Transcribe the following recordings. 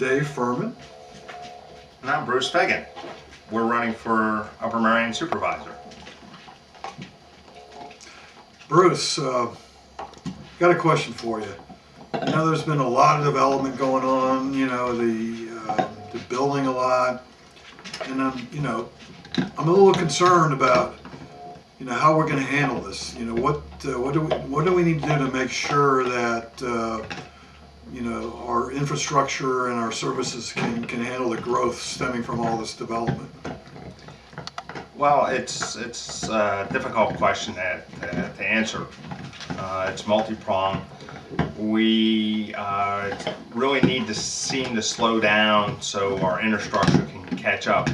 Dave Furman. And I'm Bruce Fegan. We're running for Upper Merion Supervisor. Bruce, got a question for you. You know, there's been a lot of development going on. You know, the building a lot, and I'm a little concerned about how we're going to handle this. You know, what do we need to do to make sure that our infrastructure and our services can handle the growth stemming from all this development? Well, it's a difficult question to answer. It's multi-pronged. We really need to seem to slow down so our infrastructure can catch up.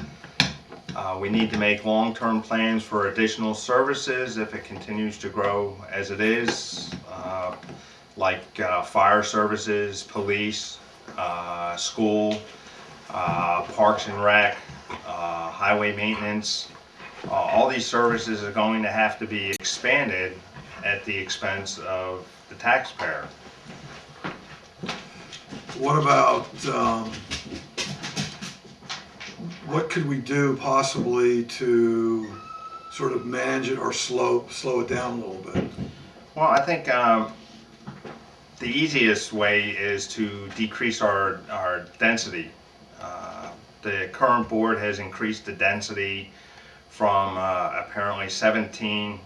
We need to make long-term plans for additional services if it continues to grow as it is, like fire services, police, school, parks and rec, highway maintenance. All these services are going to have to be expanded at the expense of the taxpayer. What about what could we do possibly to sort of manage it or slow it down a little bit? Well, I think the easiest way is to decrease our density. The current board has increased the density from apparently 17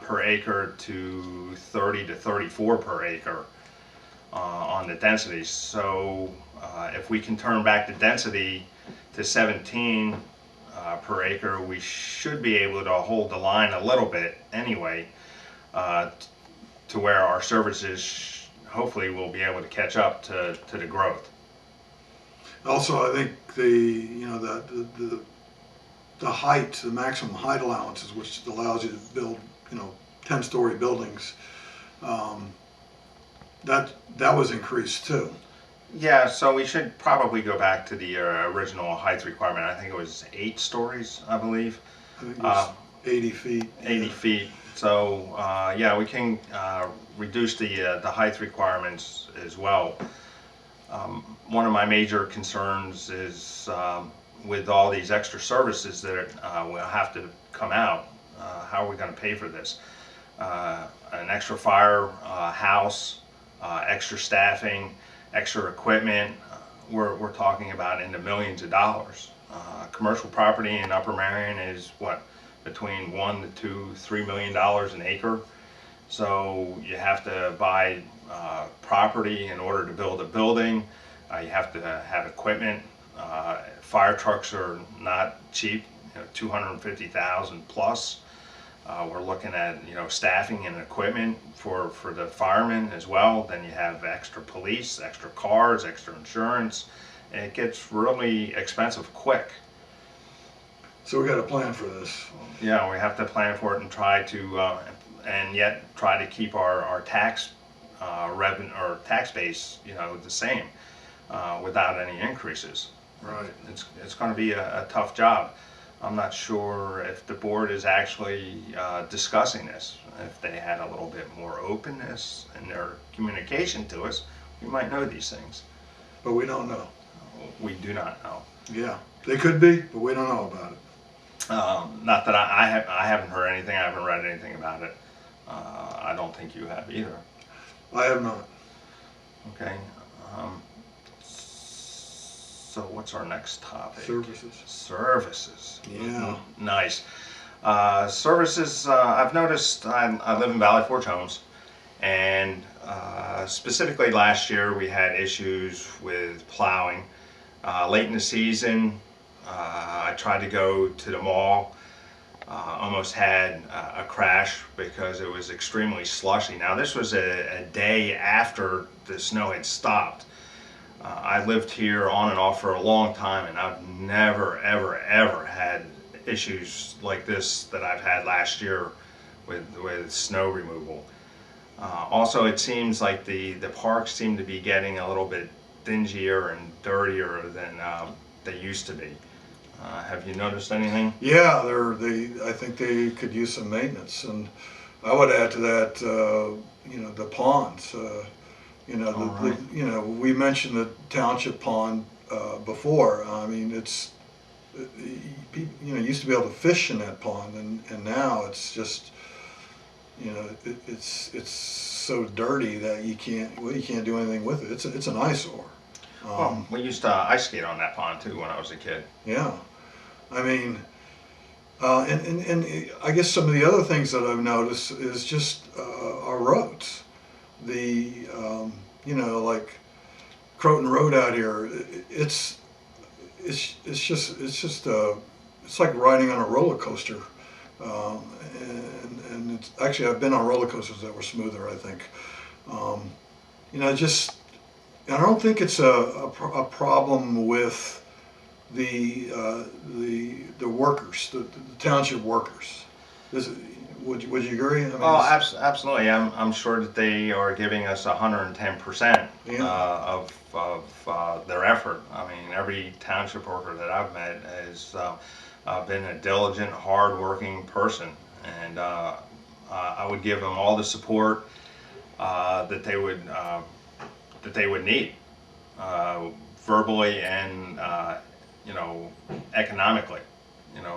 per acre to 30 to 34 per acre on the density. So if we can turn back the density to 17 per acre, we should be able to hold the line a little bit anyway, to where our services hopefully will be able to catch up to the growth. Also, I think the height, the maximum height allowances, which allows you to build 10-story buildings, that was increased too. Yeah, so we should probably go back to the original height requirement. I think it was 8 stories, I believe. I think it was 80 feet. 80 feet. So yeah, we can reduce the height requirements as well. One of my major concerns is with all these extra services that will have to come out. How are we going to pay for this? An extra firehouse, extra staffing, extra equipment. We're talking about in the millions of dollars. Commercial property in Upper Merion is what, between $1 to $3 million an acre. So you have to buy property in order to build a building. You have to have equipment. Fire trucks are not cheap, $250,000 plus. We're looking at staffing and equipment for the firemen as well. Then you have extra police, extra cars, extra insurance, and it gets really expensive quick. So we got to plan for this. Yeah, we have to plan for it and try to, and yet try to keep our tax revenue or tax base, the same, without any increases. Right. It's going to be a tough job. I'm not sure if the board is actually discussing this. If they had a little bit more openness in their communication to us, we might know these things. But we don't know. We do not know. Yeah, they could be, but we don't know about it. Not that I haven't heard anything. I haven't read anything about it. I don't think you have either. I have not. Okay. So what's our next topic? Services. Services. Yeah. Nice. Services, I've noticed, I live in Valley Forge Homes, and specifically last year we had issues with plowing. Late in the season, I tried to go to the mall, almost had a crash because it was extremely slushy. Now this was a day after the snow had stopped. I lived here on and off for a long time, and I've never, ever, ever had issues like this that I've had last year with snow removal. Also, it seems like the parks seem to be getting a little bit dingier and dirtier than they used to be. Have you noticed anything? Yeah, I think they could use some maintenance, and I would add to that, the ponds. We mentioned the township pond before. I mean, you used to be able to fish in that pond, and now it's just, it's so dirty that you can't do anything with it. It's an eyesore. Well, we used to ice skate on that pond too when I was a kid. Yeah, I mean, and I guess some of the other things that I've noticed is just our roads. Like Croton Road out here, it's like riding on a roller coaster. And it's actually, I've been on roller coasters that were smoother, I think. I don't think it's a problem with the workers, the township workers. Would you agree? I mean, Oh, absolutely. I'm sure that they are giving us 110% of their effort. I mean, every township worker that I've met has been a diligent, hard-working person, and I would give them all the support that they would need, verbally and economically.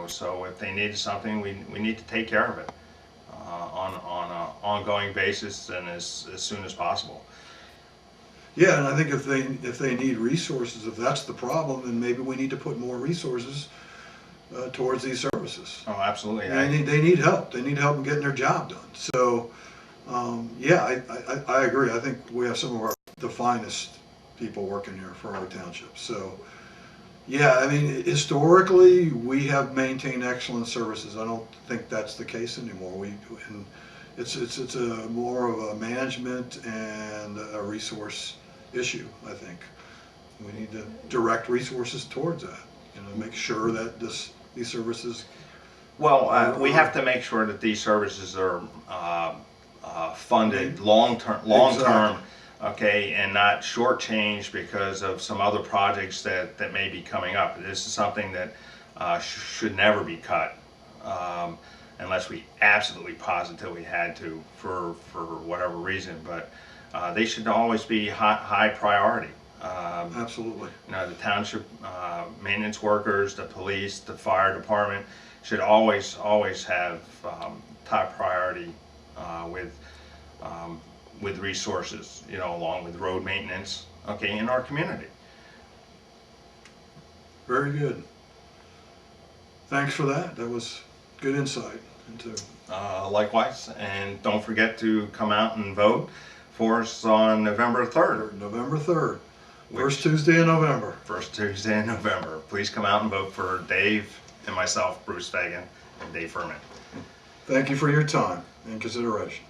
So if they needed something, we need to take care of it on an ongoing basis and as soon as possible. Yeah, and I think if they need resources, if that's the problem, then maybe we need to put more resources towards these services. Oh, absolutely. They need help. They need help in getting their job done. So, yeah, I agree. I think we have some of the finest people working here for our township. So, yeah, I mean, historically, we have maintained excellent services. I don't think that's the case anymore. It's a more of a management and a resource issue, I think. We need to direct resources towards that, make sure that these services. Well, we have to make sure that these services are funded long term, Exactly. okay, and not shortchanged because of some other projects that may be coming up. This is something that should never be cut unless we absolutely positively had to for whatever reason. But they should always be high priority. Absolutely. The township maintenance workers, the police, the fire department should always have top priority with resources, along with road maintenance, okay, in our community. Very good. Thanks for that. That was good insight into. Likewise, and don't forget to come out and vote for us on November 3rd. November 3rd. First Tuesday in November. First Tuesday in November. Please come out and vote for Dave and myself, Bruce Fegan, and Dave Furman. Thank you for your time and consideration.